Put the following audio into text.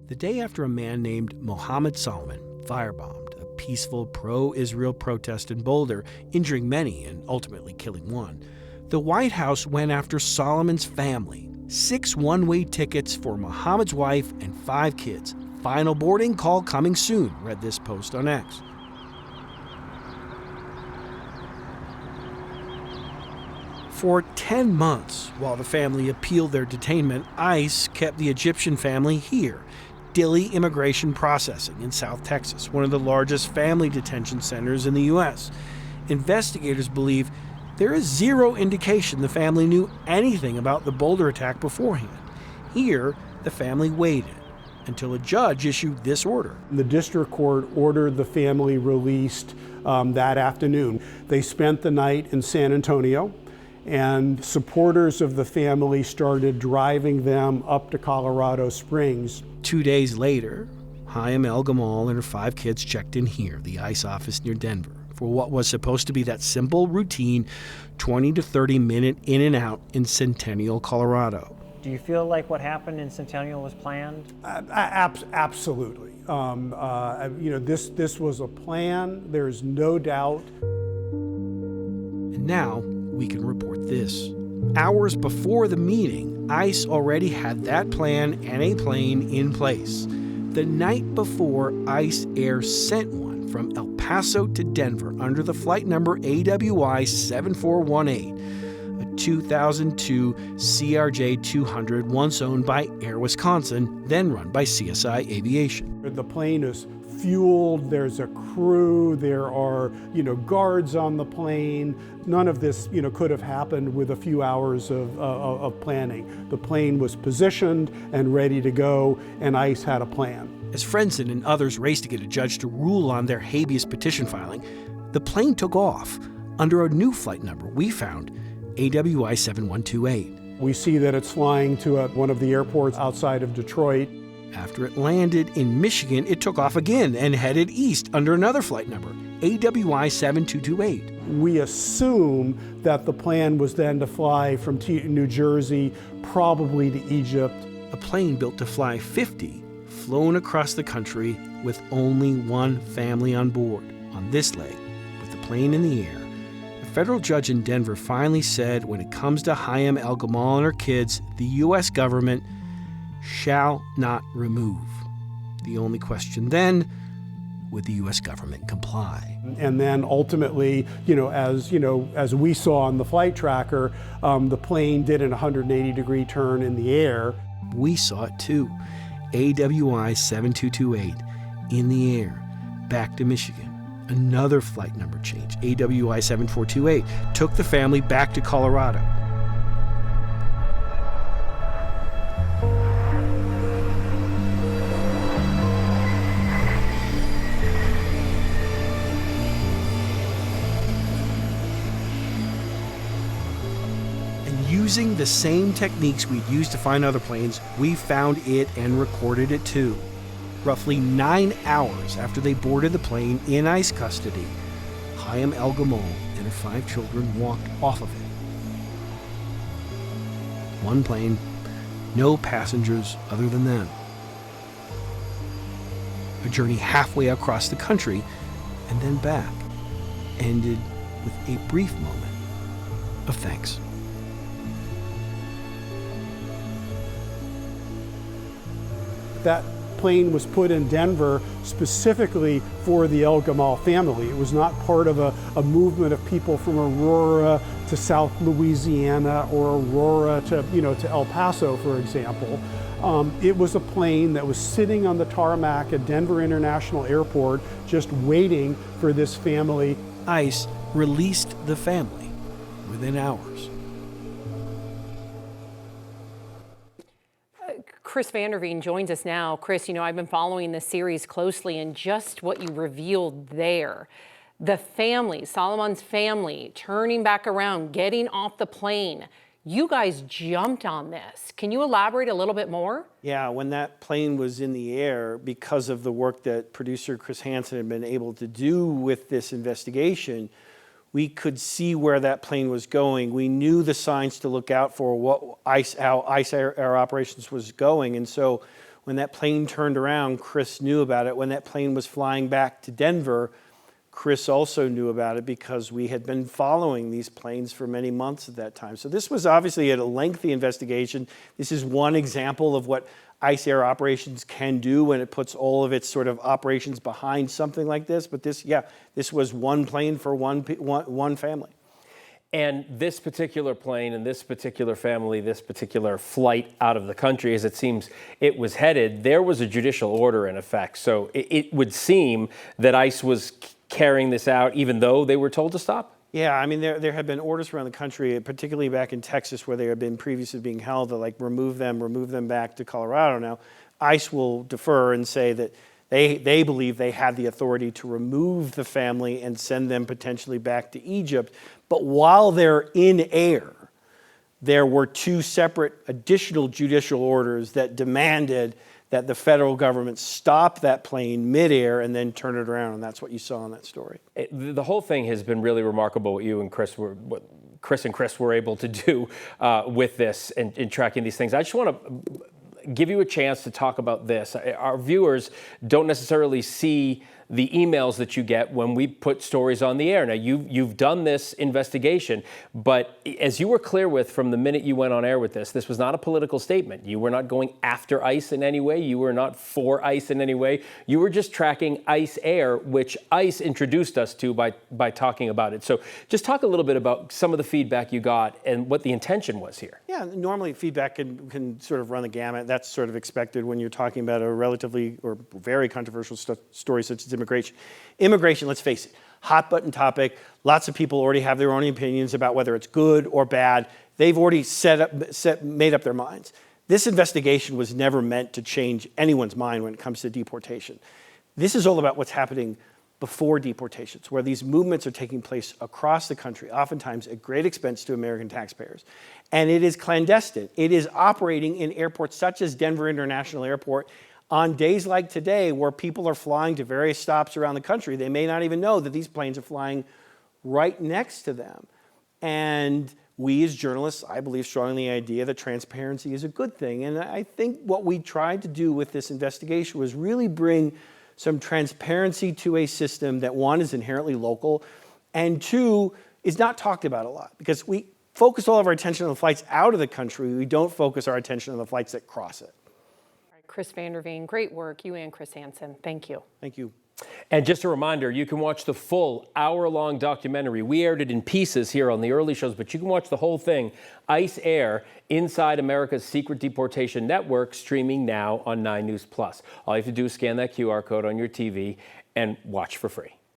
The day after a man named Mohamad Soliman firebombed a peaceful pro-Israel protest in Boulder, injuring many and ultimately killing one, the White House went after Soliman's family. 6 one-way tickets for Mohamad's wife and 5 kids. Final boarding call coming soon, read this post on X. For 10 months, while the family appealed their detainment, ICE kept the Egyptian family here. Dilley Immigration Processing in South Texas, one of the largest family detention centers in the U.S. Investigators believe there is zero indication the family knew anything about the Boulder attack beforehand. Here, the family waited until a judge issued this order. The district court ordered the family released that afternoon. They spent the night in San Antonio, and supporters of the family started driving them up to Colorado Springs. 2 days later, Hayam El-Gamal and her 5 kids checked in here, the ICE office near Denver, for what was supposed to be that simple, routine 20 to 30 minute in and out in Centennial, Colorado. Do you feel like what happened in Centennial was planned? Absolutely. This was a plan. There's no doubt. And now we can report this. Hours before the meeting, ICE already had that plan and a plane in place. The night before, ICE Air sent one from El Paso to Denver under the flight number AWI 7418, a 2002 CRJ-200 once owned by Air Wisconsin, then run by CSI Aviation. The plane is fueled, there's a crew, there are, guards on the plane. None of this, could have happened with a few hours of planning. The plane was positioned and ready to go, and ICE had a plan. As Frenzen and others raced to get a judge to rule on their habeas petition filing, the plane took off under a new flight number we found, AWI 7128. We see that it's flying to one of the airports outside of Detroit. After it landed in Michigan, it took off again and headed east under another flight number, AWI 7228. We assume that the plan was then to fly from New Jersey, probably to Egypt. A plane built to fly 50, flown across the country with only one family on board. On this leg, with the plane in the air, a federal judge in Denver finally said when it comes to Hayam El-Gamal and her kids, the U.S. government shall not remove. The only question then, would the U.S. government comply? And then ultimately, as we saw on the flight tracker, the plane did an 180-degree turn in the air. We saw it too. AWI 7228 in the air, back to Michigan. Another flight number change, AWI 7428, took the family back to Colorado. Using the same techniques we'd used to find other planes, we found it and recorded it too. Roughly 9 hours after they boarded the plane in ICE custody, Hayam El-Gamal and her 5 children walked off of it. One plane, no passengers other than them. A journey halfway across the country and then back ended with a brief moment of thanks. That plane was put in Denver specifically for the El-Gamal family. It was not part of a movement of people from Aurora to South Louisiana or Aurora to El Paso, for example. It was a plane that was sitting on the tarmac at Denver International Airport just waiting for this family. ICE released the family within hours. Chris Vanderveen joins us now. Chris, I've been following this series closely, and just what you revealed there. The family, Soliman's family, turning back around, getting off the plane. You guys jumped on this. Can you elaborate a little bit more? Yeah, when that plane was in the air, because of the work that producer Chris Hansen had been able to do with this investigation, we could see where that plane was going. We knew the signs to look out for, how ICE Air Operations was going. And so When that plane turned around, Chris knew about it. When that plane was flying back to Denver, Chris also knew about it because we had been following these planes for many months at that time. So this was obviously a lengthy investigation. This is one example of what ICE air operations can do when it puts all of its sort of operations behind something like this. But this was one plane for one family. And this particular plane and this particular family, this particular flight out of the country, as it seems it was headed, there was a judicial order in effect. So it would seem that ICE was carrying this out even though they were told to stop? Yeah, I mean, there have been orders around the country, particularly back in Texas where they had been previously being held, to like remove them back to Colorado. Now, ICE will defer and say that they believe they had the authority to remove the family and send them potentially back to Egypt. But while they're in air, there were two separate additional judicial orders that demanded that the federal government stop that plane midair and then turn it around, and that's what you saw in that story. The whole thing has been really remarkable what you and Chris were able to do with this and in tracking these things. I just want to give you a chance to talk about this. Our viewers don't necessarily see the emails that you get when we put stories on the air. Now, you've done this investigation, but as you were clear with from the minute you went on air with this was not a political statement. You were not going after ICE in any way. You were not for ICE in any way. You were just tracking ICE Air, which ICE introduced us to by talking about it. So just talk a little bit about some of the feedback you got and what the intention was here. Yeah, normally feedback can sort of run the gamut. That's sort of expected when you're talking about a relatively or very controversial story such as immigration. Immigration, let's face it, hot button topic. Lots of people already have their own opinions about whether it's good or bad. They've already made up their minds. This investigation was never meant to change anyone's mind when it comes to deportation. This is all about what's happening before deportations, where these movements are taking place across the country, oftentimes at great expense to American taxpayers. And it is clandestine. It is operating in airports such as Denver International Airport on days like today where people are flying to various stops around the country. They may not even know that these planes are flying right next to them. And we as journalists, I believe strongly in the idea that transparency is a good thing. And I think what we tried to do with this investigation was really bring some transparency to a system that, one, is inherently local, and two, is not talked about a lot. Because we focus all of our attention on the flights out of the country, we don't focus our attention on the flights that cross it. Chris Vanderveen, great work. You and Chris Hansen. Thank you. Thank you. And just a reminder, you can watch the full hour-long documentary. We aired it in pieces here on the early shows, but you can watch the whole thing, ICE Air, Inside America's Secret Deportation Network, streaming now on 9 News Plus. All you have to do is scan that QR code on your TV and watch for free.